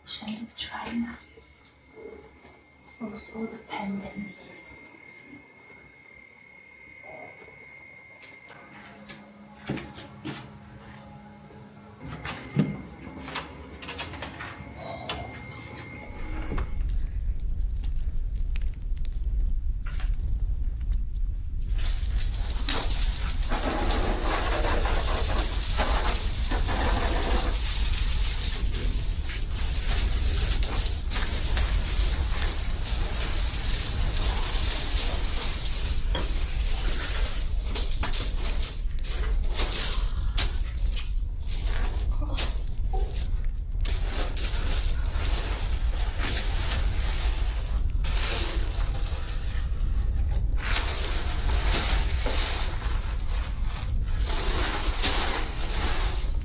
Shan of China. Also the pendants.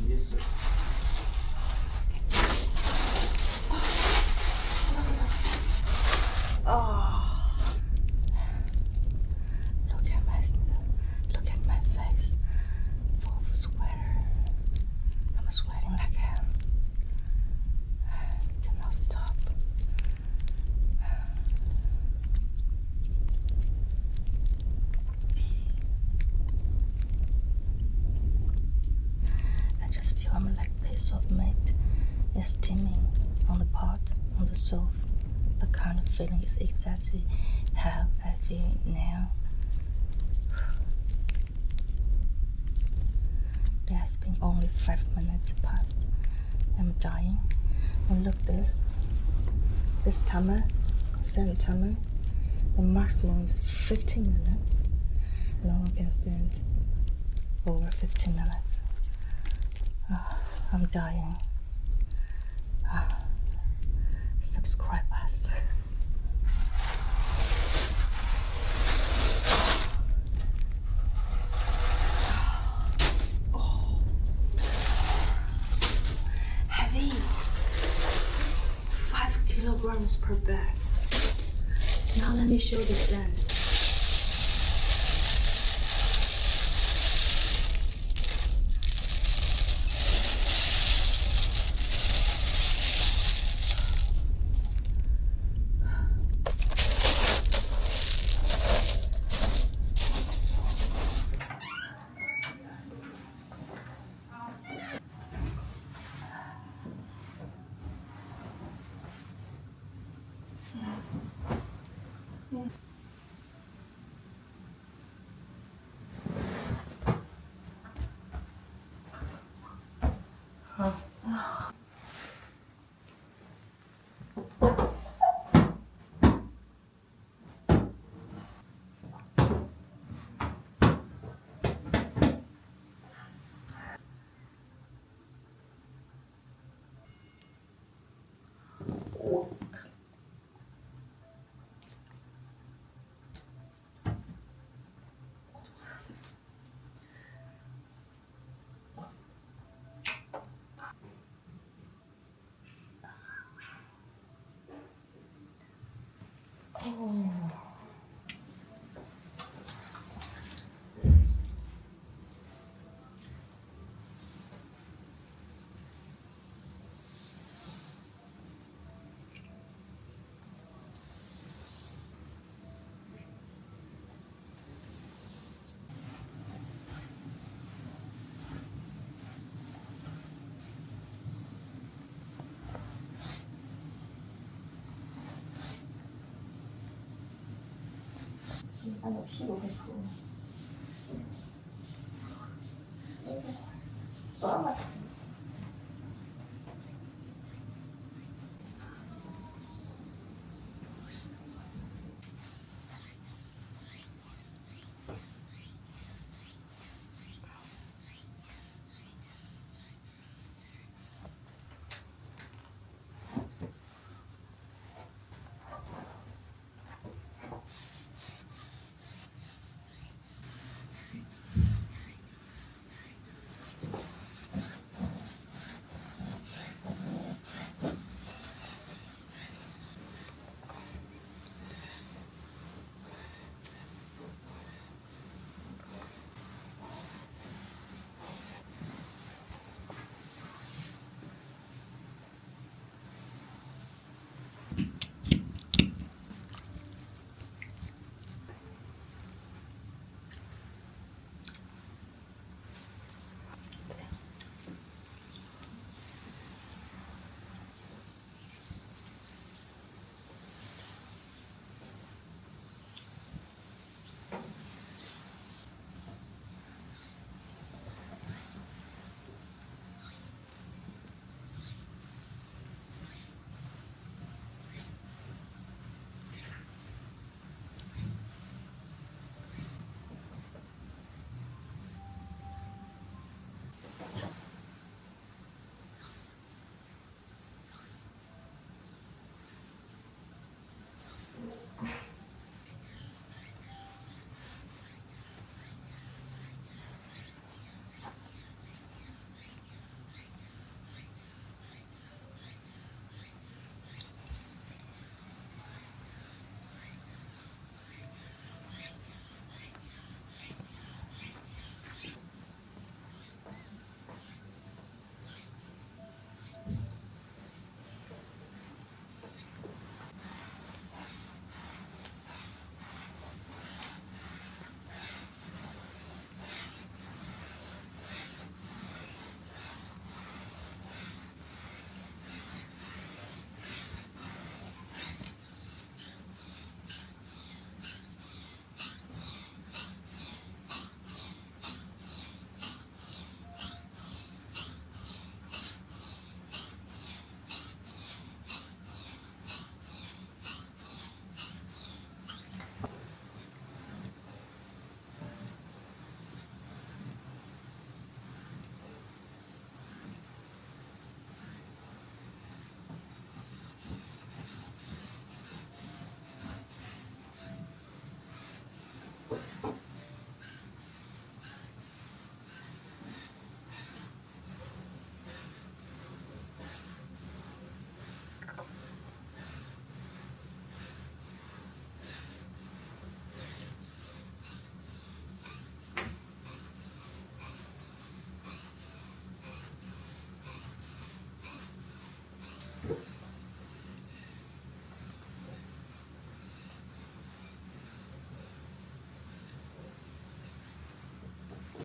Yes, sir. Look at my face, full of sweater. I'm sweating like hell. Cannot stop. I just feel I'm like a piece of meat is steaming on the pot, on the stove. The kind of feeling is exactly how I feel now. There has been only 5 minutes past. I'm dying. And look this timer, send timer, the maximum is 15 minutes. No one can stand over 15 minutes. I'm dying. Subscribe us. Heavy. 5 kilograms per bag. Now let me show the sand.把你屁股给抠了。走吧。